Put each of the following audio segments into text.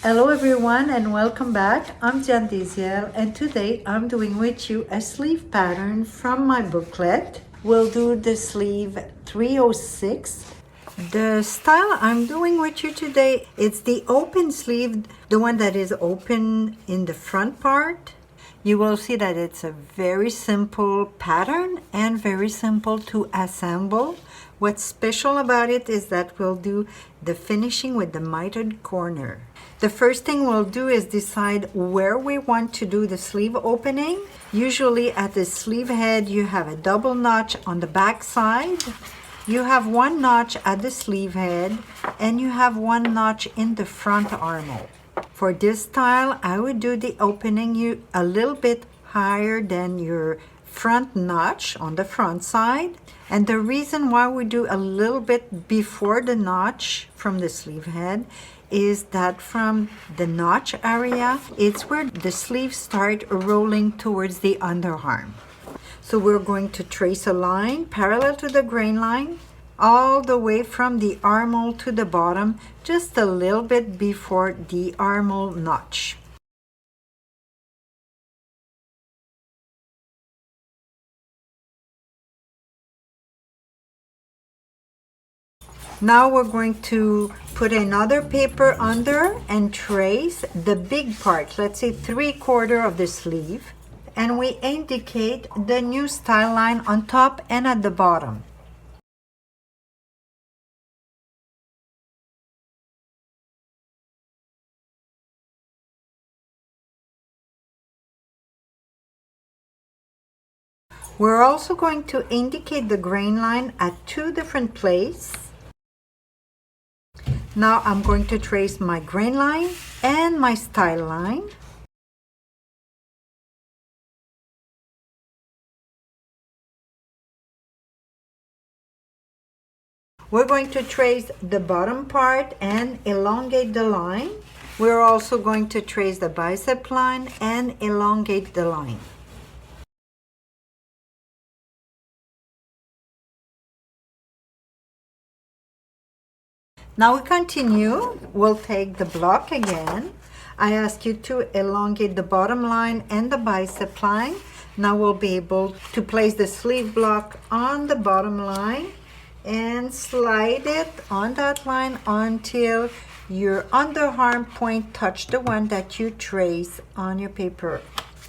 Hello everyone and welcome back. I'm Deziel and today I'm doing with you a sleeve pattern from my booklet. We'll do the sleeve 306. The style I'm doing with you today, it's the open sleeve, the one that is open in the front part. You will see that it's a very simple pattern and very simple to assemble. What's special about it is that we'll do the finishing with the mitered corner. The first thing we'll do is decide where we want to do the sleeve opening. Usually at the sleeve head you have a double notch on the back side. You have one notch at the sleeve head and you have one notch in the front armhole. For this style, I would do the opening a little bit higher than your front notch on the front side. And the reason why we do a little bit before the notch from the sleeve head is that from the notch area, it's where the sleeves start rolling towards the underarm. So we're going to trace a line parallel to the grain line all the way from the armhole to the bottom, just a little bit before the armhole notch. Now we're going to put another paper under and trace the big part, let's say 3/4 of the sleeve, and we indicate the new style line on top and at the bottom. We're also going to indicate the grain line at 2 different places. Now I'm going to trace my grain line and my style line. We're going to trace the bottom part and elongate the line. We're also going to trace the bicep line and elongate the line. Now we continue. We'll take the block again. I ask you to elongate the bottom line and the bicep line. Now we'll be able to place the sleeve block on the bottom line and slide it on that line until your underarm point touch the one that you trace on your paper.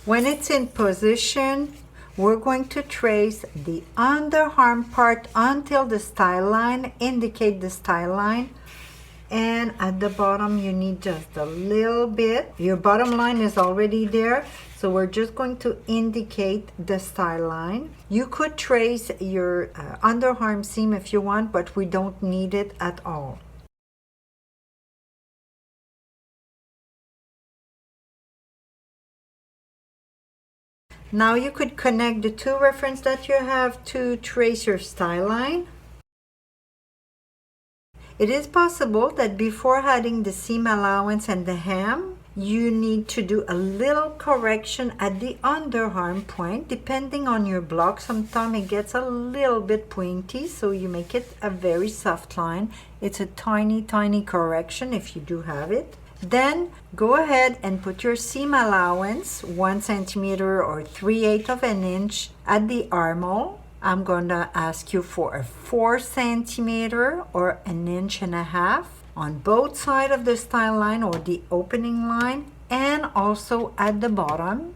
When it's in position, we're going to trace the underarm part until the style line, indicate the style line, and at the bottom you need just a little bit. Your bottom line is already there, so we're just going to indicate the style line. You could trace your underarm seam if you want, but we don't need it at all. Now you could connect the two references that you have to trace your style line. It is possible that before adding the seam allowance and the hem, you need to do a little correction at the underarm point. Depending on your block, sometimes it gets a little bit pointy, so you make it a very soft line. It's a tiny correction if you do have it. Then go ahead and put your seam allowance 1 centimeter or 3/8 of an inch at the armhole. I'm going to ask you for a 4 centimeter or 1.5 inches on both sides of the style line or the opening line, and also at the bottom.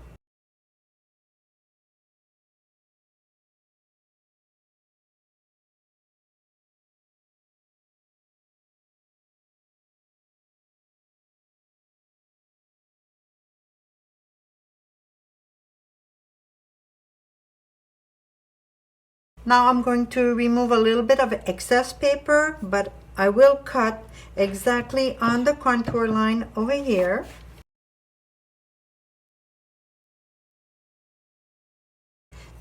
Now I'm going to remove a little bit of excess paper, but I will cut exactly on the contour line over here.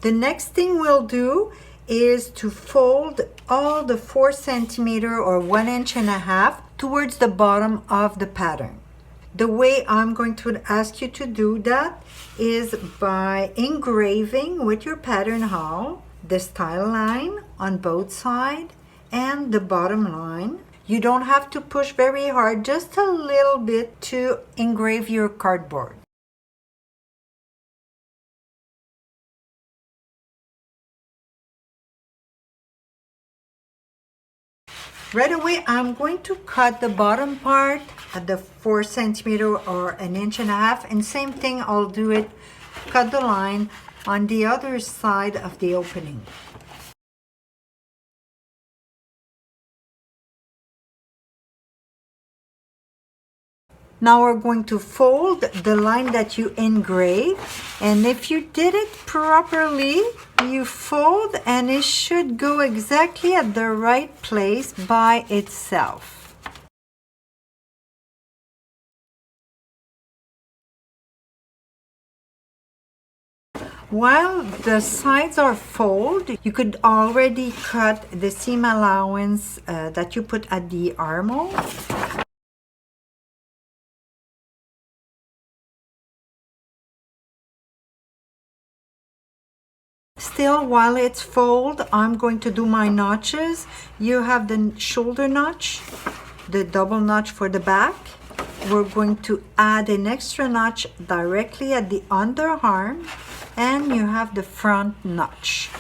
The next thing we'll do is to fold all the 4 centimeter or 1.5 inches towards the bottom of the pattern. The way I'm going to ask you to do that is by engraving with your pattern awl the style line on both sides and the bottom line. You don't have to push very hard, just a little bit to engrave your cardboard. Right away, I'm going to cut the bottom part at the 4 centimeter or 1.5 inches, and same thing, I'll do it, cut the line on the other side of the opening. Now we're going to fold the line that you engrave, and if you did it properly, you fold and it should go exactly at the right place by itself. While the sides are folded, you could already cut the seam allowance that you put at the armhole. Still, while it's folded, I'm going to do my notches. You have the shoulder notch, the double notch for the back. We're going to add an extra notch directly at the underarm, and you have the front notch.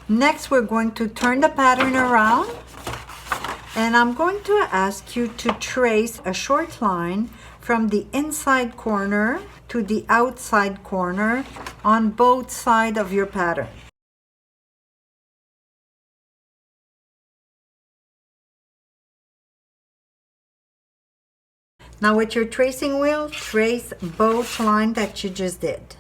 Next, we're going to turn the pattern around. And I'm going to ask you to trace a short line from the inside corner to the outside corner on both sides of your pattern. Now with your tracing wheel, trace both lines that you just did.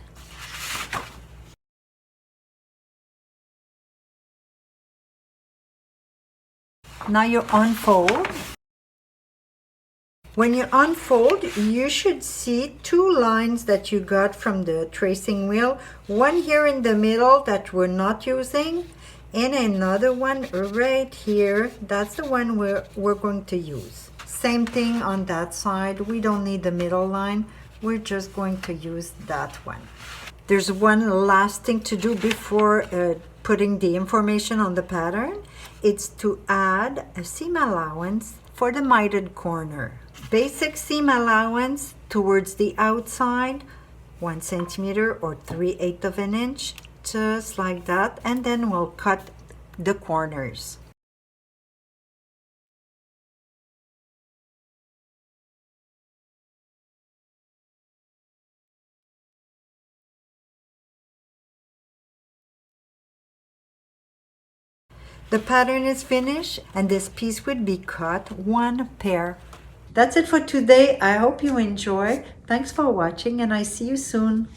Now you unfold. When you unfold, you should see two lines that you got from the tracing wheel. One here in the middle that we're not using, and another one right here. That's the one we're going to use. Same thing on that side. We don't need the middle line. We're just going to use that one. There's one last thing to do before putting the information on the pattern. It's to add a seam allowance for the mitered corner. Basic seam allowance towards the outside, 1 centimeter or 3/8 of an inch, just like that, and then we'll cut the corners. The pattern is finished, and this piece would be cut one pair. That's it for today. I hope you enjoyed. Thanks for watching, and I see you soon.